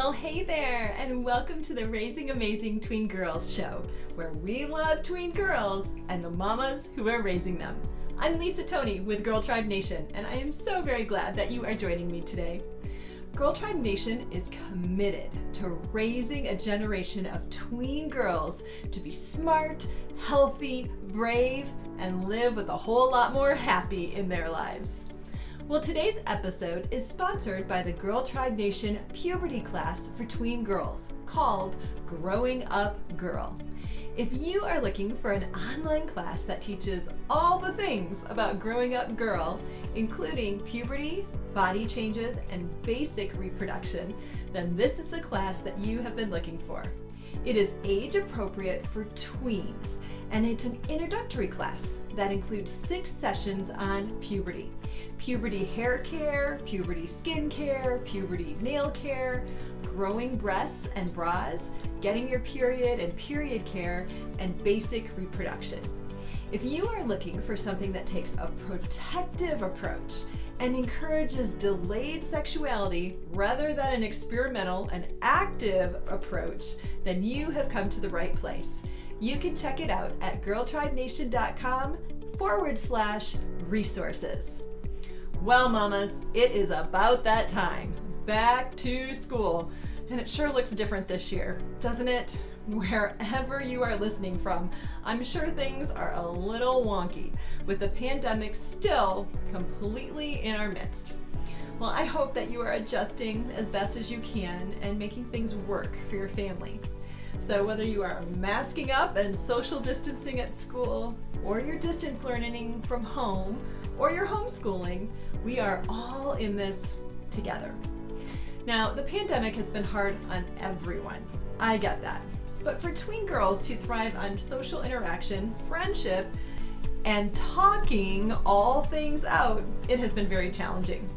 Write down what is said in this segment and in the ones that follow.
Well, hey there, and welcome to the Raising Amazing Tween Girls show, where we love tween girls and the mamas who are raising them. I'm Lisa Tony with Girl Tribe Nation, and I am so very glad that you are joining me today. Girl Tribe Nation is committed to raising a generation of tween girls to be smart, healthy, brave, and live with a whole lot more happy in their lives. Well, today's episode is sponsored by the Girl Tribe Nation puberty class for tween girls called Growing Up Girl. If you are looking for an online class that teaches all the things about growing up girl, including puberty, body changes, and basic reproduction, then this is the class that you have been looking for. It is age appropriate for tweens, and it's an introductory class that includes 6 sessions on puberty. Puberty hair care, puberty skin care, puberty nail care, growing breasts and bras, getting your period and period care, and basic reproduction. If you are looking for something that takes a protective approach and encourages delayed sexuality rather than an experimental and active approach, then you have come to the right place. You can check it out at girltribenation.com/resources. Well, mamas, it is about that time. Back to school. And it sure looks different this year, doesn't it? Wherever you are listening from, I'm sure things are a little wonky, with the pandemic still completely in our midst. Well, I hope that you are adjusting as best as you can and making things work for your family. So whether you are masking up and social distancing at school, or you're distance learning from home, or you're homeschooling, we are all in this together. Now, the pandemic has been hard on everyone. I get that. But for tween girls who thrive on social interaction, friendship, and talking all things out, it has been very challenging.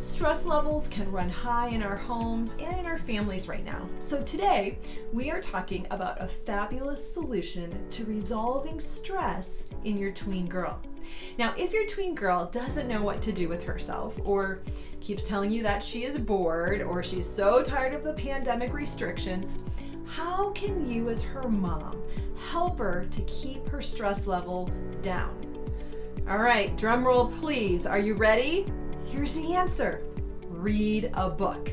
Stress levels can run high in our homes and in our families right now. So today, we are talking about a fabulous solution to resolving stress in your tween girl. Now, if your tween girl doesn't know what to do with herself, or keeps telling you that she is bored, or she's so tired of the pandemic restrictions, how can you as her mom help her to keep her stress level down? All right, drum roll please. Are you ready? Here's the answer. Read a book.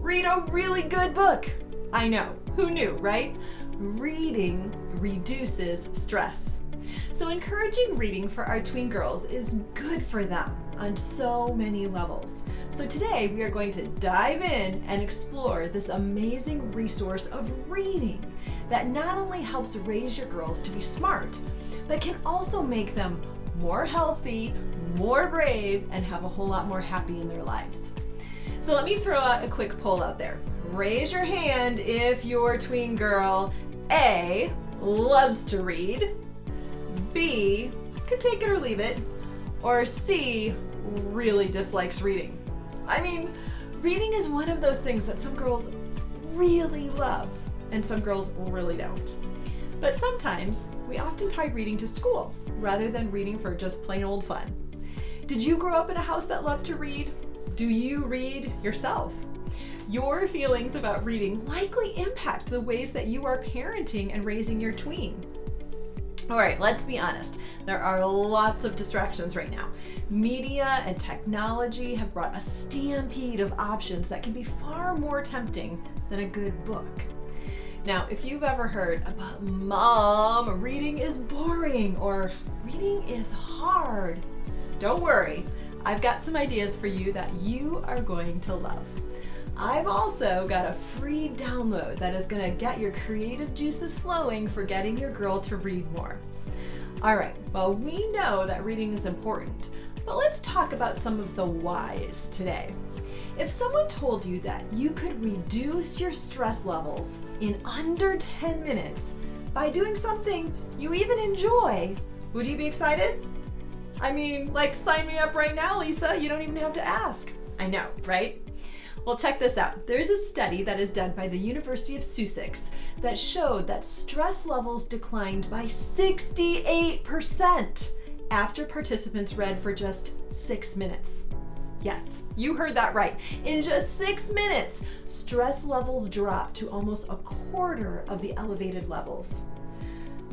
Read a really good book. I know, who knew, right? Reading reduces stress. So encouraging reading for our tween girls is good for them on so many levels. So today we are going to dive in and explore this amazing resource of reading that not only helps raise your girls to be smart, but can also make them more healthy, more brave, and have a whole lot more happy in their lives. So let me throw out a quick poll out there. Raise your hand if your tween girl A, loves to read, B, could take it or leave it, or C, really dislikes reading. I mean, reading is one of those things that some girls really love and some girls really don't. But sometimes we often tie reading to school rather than reading for just plain old fun. Did you grow up in a house that loved to read? Do you read yourself? Your feelings about reading likely impact the ways that you are parenting and raising your tween. All right, let's be honest. There are lots of distractions right now. Media and technology have brought a stampede of options that can be far more tempting than a good book. Now, if you've ever heard about "Mom, reading is boring" or "reading is hard," don't worry. I've got some ideas for you that you are going to love. I've also got a free download that is going to get your creative juices flowing for getting your girl to read more. All right, well, we know that reading is important, but let's talk about some of the whys today. If someone told you that you could reduce your stress levels in under 10 minutes by doing something you even enjoy, would you be excited? I mean, like, sign me up right now, Lisa. You don't even have to ask. I know, right? Well, check this out. There's a study that is done by the University of Sussex that showed that stress levels declined by 68% after participants read for just 6 minutes. Yes, you heard that right. In just 6 minutes, stress levels drop to almost a quarter of the elevated levels.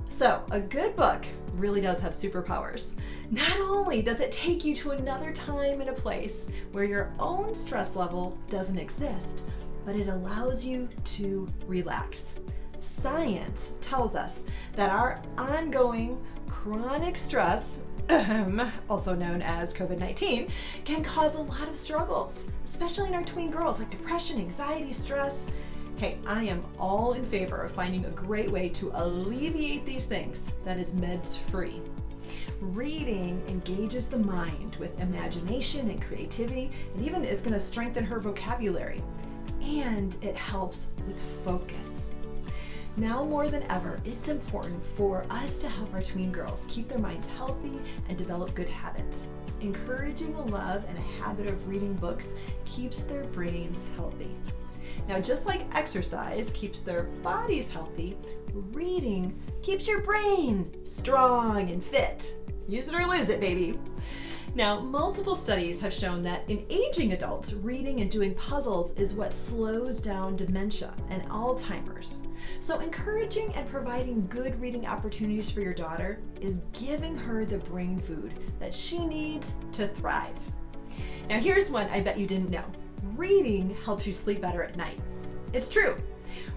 So, a good book really does have superpowers. Not only does it take you to another time and a place where your own stress level doesn't exist, but it allows you to relax. Science tells us that our ongoing chronic stress, also known as COVID-19, can cause a lot of struggles, especially in our tween girls, like depression, anxiety, stress. Hey, I am all in favor of finding a great way to alleviate these things that is meds-free. Reading engages the mind with imagination and creativity, and even is going to strengthen her vocabulary. And it helps with focus. Now more than ever, it's important for us to help our tween girls keep their minds healthy and develop good habits. Encouraging a love and a habit of reading books keeps their brains healthy. Now, just like exercise keeps their bodies healthy, reading keeps your brain strong and fit. Use it or lose it, baby. Now, multiple studies have shown that in aging adults, reading and doing puzzles is what slows down dementia and Alzheimer's. So encouraging and providing good reading opportunities for your daughter is giving her the brain food that she needs to thrive. Now, here's one I bet you didn't know. Reading helps you sleep better at night. It's true.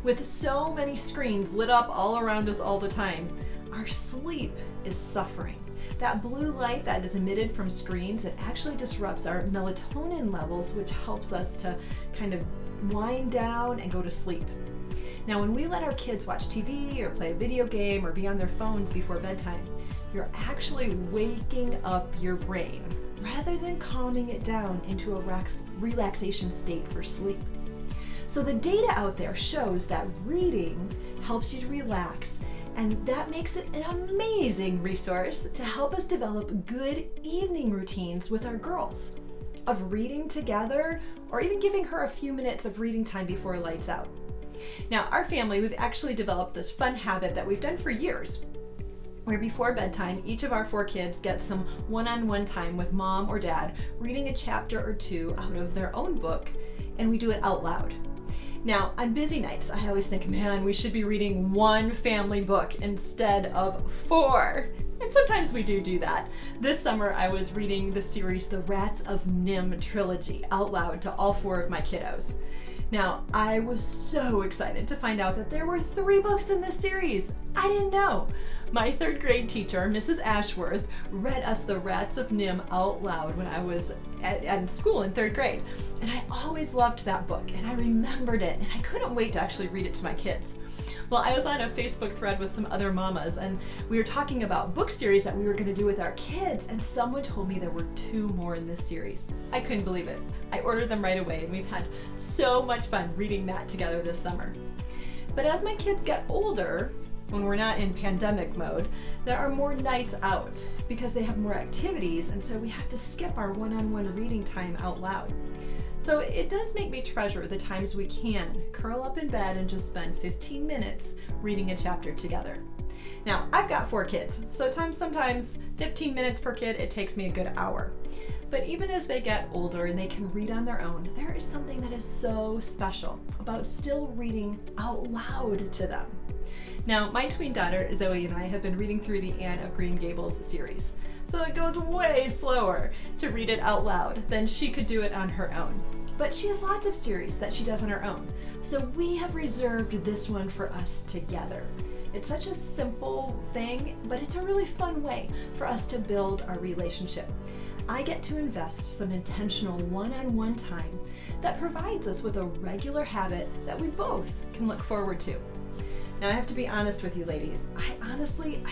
With so many screens lit up all around us all the time, our sleep is suffering. That blue light that is emitted from screens, it actually disrupts our melatonin levels, which helps us to kind of wind down and go to sleep. Now, when we let our kids watch TV or play a video game or be on their phones before bedtime, you're actually waking up your brain rather than calming it down into a relaxation state for sleep. So the data out there shows that reading helps you to relax, and that makes it an amazing resource to help us develop good evening routines with our girls, of reading together or even giving her a few minutes of reading time before lights out. Now, our family, we've actually developed this fun habit that we've done for years, where before bedtime, each of our 4 kids gets some one-on-one time with mom or dad, reading a chapter or 2 out of their own book, and we do it out loud. Now, on busy nights, I always think, man, we should be reading one family book instead of 4. And sometimes we do that. This summer, I was reading the series The Rats of Nim trilogy out loud to all 4 of my kiddos. Now, I was so excited to find out that there were 3 books in this series. I didn't know. My 3rd grade teacher, Mrs. Ashworth, read us The Rats of Nim out loud when I was at school in 3rd grade. And I always loved that book, and I remembered it, and I couldn't wait to actually read it to my kids. Well, I was on a Facebook thread with some other mamas, and we were talking about book series that we were going to do with our kids, and someone told me there were 2 more in this series. I couldn't believe it. I ordered them right away, and we've had so much fun reading that together this summer. But as my kids get older, when we're not in pandemic mode, there are more nights out because they have more activities, and so we have to skip our one-on-one reading time out loud. So it does make me treasure the times we can curl up in bed and just spend 15 minutes reading a chapter together. Now, I've got 4 kids, so sometimes 15 minutes per kid, it takes me a good hour. But even as they get older and they can read on their own, there is something that is so special about still reading out loud to them. Now, my tween daughter, Zoe, and I have been reading through the Anne of Green Gables series, so it goes way slower to read it out loud than she could do it on her own. But she has lots of series that she does on her own, so we have reserved this one for us together. It's such a simple thing, but it's a really fun way for us to build our relationship. I get to invest some intentional one-on-one time that provides us with a regular habit that we both can look forward to. Now, I have to be honest with you ladies, I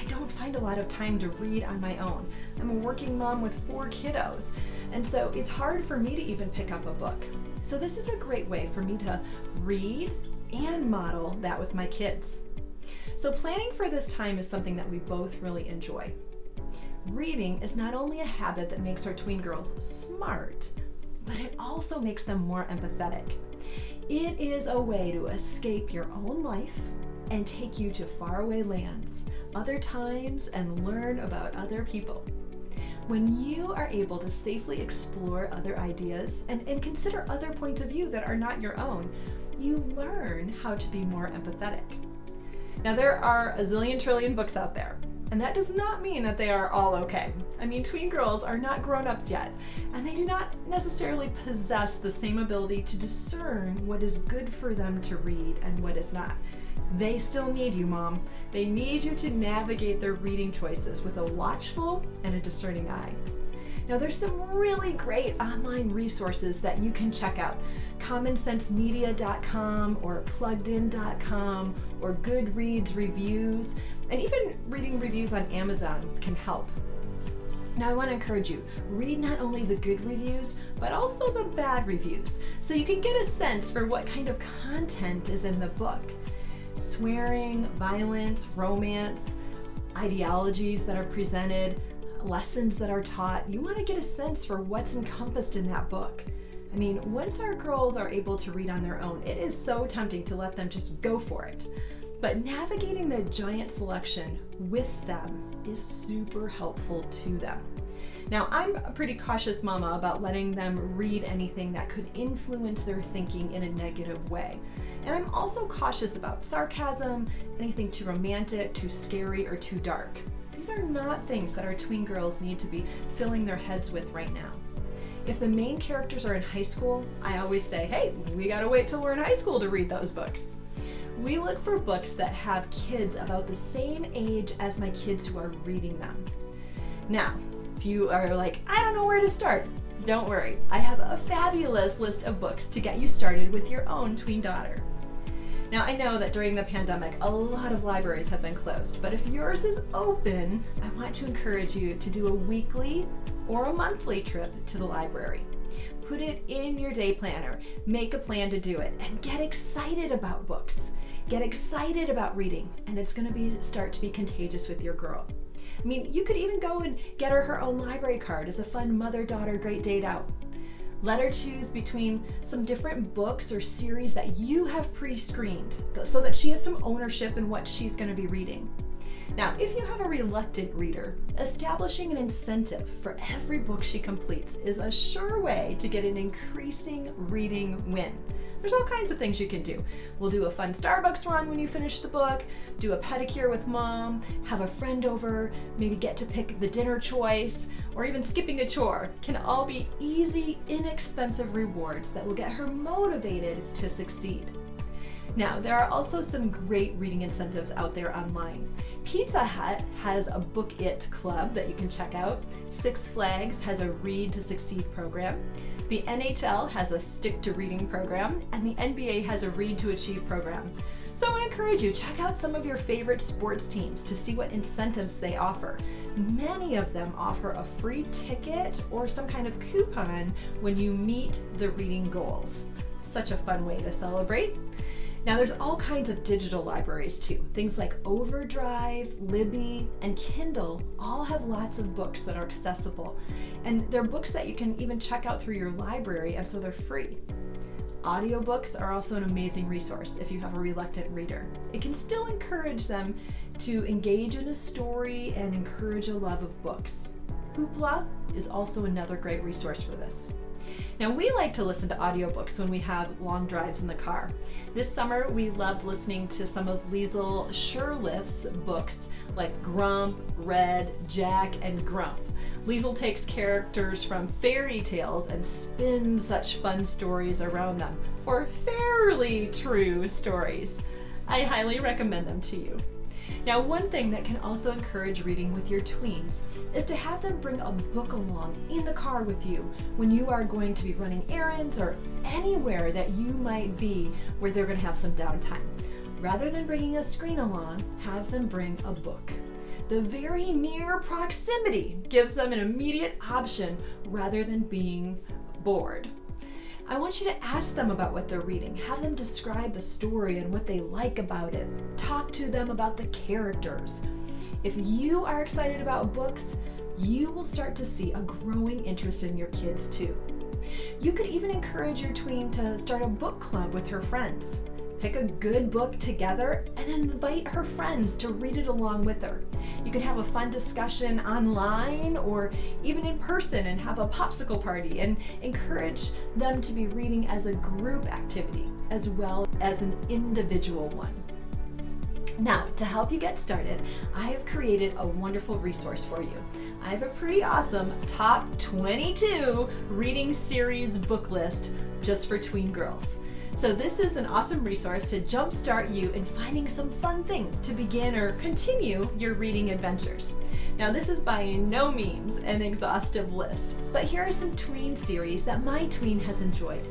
don't find a lot of time to read on my own. I'm a working mom with 4 kiddos, and so it's hard for me to even pick up a book. So this is a great way for me to read and model that with my kids. So planning for this time is something that we both really enjoy. Reading is not only a habit that makes our tween girls smart, but it also makes them more empathetic. It is a way to escape your own life and take you to faraway lands, other times, and learn about other people. When you are able to safely explore other ideas and consider other points of view that are not your own, you learn how to be more empathetic. Now, there are a zillion trillion books out there, and that does not mean that they are all okay. I mean, tween girls are not grown-ups yet, and they do not necessarily possess the same ability to discern what is good for them to read and what is not. They still need you, Mom. They need you to navigate their reading choices with a watchful and a discerning eye. Now, there's some really great online resources that you can check out. commonsensemedia.com or pluggedin.com or Goodreads reviews, and even reading reviews on Amazon can help. Now, I want to encourage you, read not only the good reviews, but also the bad reviews, so you can get a sense for what kind of content is in the book. Swearing, violence, romance, ideologies that are presented, lessons that are taught. You want to get a sense for what's encompassed in that book. I mean, once our girls are able to read on their own, it is so tempting to let them just go for it. But navigating the giant selection with them is super helpful to them. Now, I'm a pretty cautious mama about letting them read anything that could influence their thinking in a negative way. And I'm also cautious about sarcasm, anything too romantic, too scary, or too dark. These are not things that our tween girls need to be filling their heads with right now. If the main characters are in high school, I always say, hey, we gotta wait till we're in high school to read those books. We look for books that have kids about the same age as my kids who are reading them. Now, if you are like, I don't know where to start, don't worry. I have a fabulous list of books to get you started with your own tween daughter. Now, I know that during the pandemic, a lot of libraries have been closed, but if yours is open, I want to encourage you to do a weekly or a monthly trip to the library. Put it in your day planner, make a plan to do it, and get excited about books. Get excited about reading, and it's going to start to be contagious with your girl. I mean, you could even go and get her own library card as a fun mother-daughter great date out. Let her choose between some different books or series that you have pre-screened so that she has some ownership in what she's going to be reading. Now, if you have a reluctant reader, establishing an incentive for every book she completes is a sure way to get an increasing reading win. There's all kinds of things you can do. We'll do a fun Starbucks run when you finish the book, do a pedicure with Mom, have a friend over, maybe get to pick the dinner choice, or even skipping a chore can all be easy, inexpensive rewards that will get her motivated to succeed. Now, there are also some great reading incentives out there online. Pizza Hut has a Book It club that you can check out. Six Flags has a Read to Succeed program. The NHL has a Stick to Reading program, and the NBA has a Read to Achieve program. So I want to encourage you, check out some of your favorite sports teams to see what incentives they offer. Many of them offer a free ticket or some kind of coupon when you meet the reading goals. Such a fun way to celebrate. Now, there's all kinds of digital libraries too. Things like Overdrive, Libby, and Kindle all have lots of books that are accessible. And they're books that you can even check out through your library, and so they're free. Audiobooks are also an amazing resource if you have a reluctant reader. It can still encourage them to engage in a story and encourage a love of books. Hoopla is also another great resource for this. Now, we like to listen to audiobooks when we have long drives in the car. This summer, we loved listening to some of Liesl Sherliff's books like Grump, Red, Jack, and Grump. Liesl takes characters from fairy tales and spins such fun stories around them for fairly true stories. I highly recommend them to you. Now, one thing that can also encourage reading with your tweens is to have them bring a book along in the car with you when you are going to be running errands or anywhere that you might be where they're going to have some downtime. Rather than bringing a screen along, have them bring a book. The very near proximity gives them an immediate option rather than being bored. I want you to ask them about what they're reading. Have them describe the story and what they like about it. Talk to them about the characters. If you are excited about books, you will start to see a growing interest in your kids too. You could even encourage your tween to start a book club with her friends. Pick a good book together and then invite her friends to read it along with her. You can have a fun discussion online or even in person and have a popsicle party and encourage them to be reading as a group activity as well as an individual one. Now, to help you get started, I have created a wonderful resource for you. I have a pretty awesome top 22 reading series book list just for tween girls. So this is an awesome resource to jumpstart you in finding some fun things to begin or continue your reading adventures. Now, this is by no means an exhaustive list, but here are some tween series that my tween has enjoyed.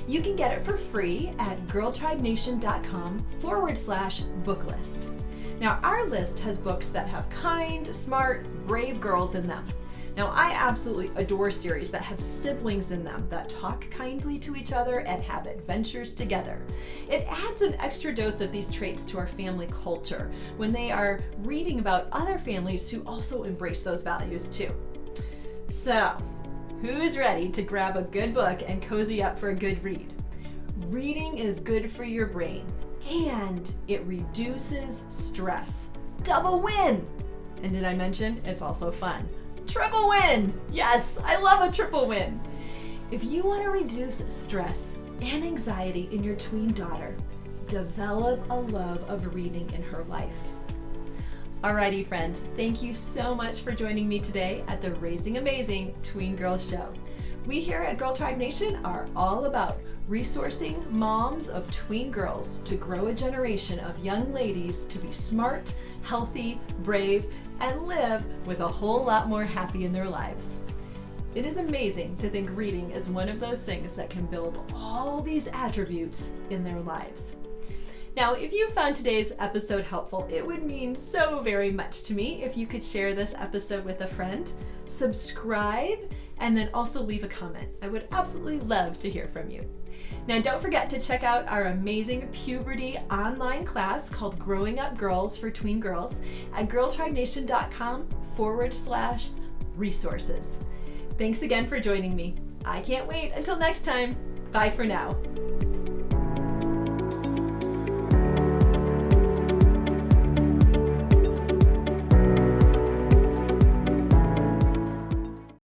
You can get it for free at girltribenation.com/booklist. Now, our list has books that have kind, smart, brave girls in them. Now, I absolutely adore series that have siblings in them that talk kindly to each other and have adventures together. It adds an extra dose of these traits to our family culture when they are reading about other families who also embrace those values too. So, who's ready to grab a good book and cozy up for a good read? Reading is good for your brain and it reduces stress. Double win! And did I mention it's also fun? Triple win! Yes, I love a triple win. If you want to reduce stress and anxiety in your tween daughter, develop a love of reading in her life. Alrighty friends, thank you so much for joining me today at the Raising Amazing Tween Girls Show. We here at Girl Tribe Nation are all about resourcing moms of tween girls to grow a generation of young ladies to be smart, healthy, brave, and live with a whole lot more happy in their lives. It is amazing to think reading is one of those things that can build all these attributes in their lives. Now, if you found today's episode helpful, it would mean so very much to me if you could share this episode with a friend, subscribe, and then also leave a comment. I would absolutely love to hear from you. Now, don't forget to check out our amazing puberty online class called Growing Up Girls for Tween Girls at girltribenation.com/resources. Thanks again for joining me. I can't wait until next time. Bye for now.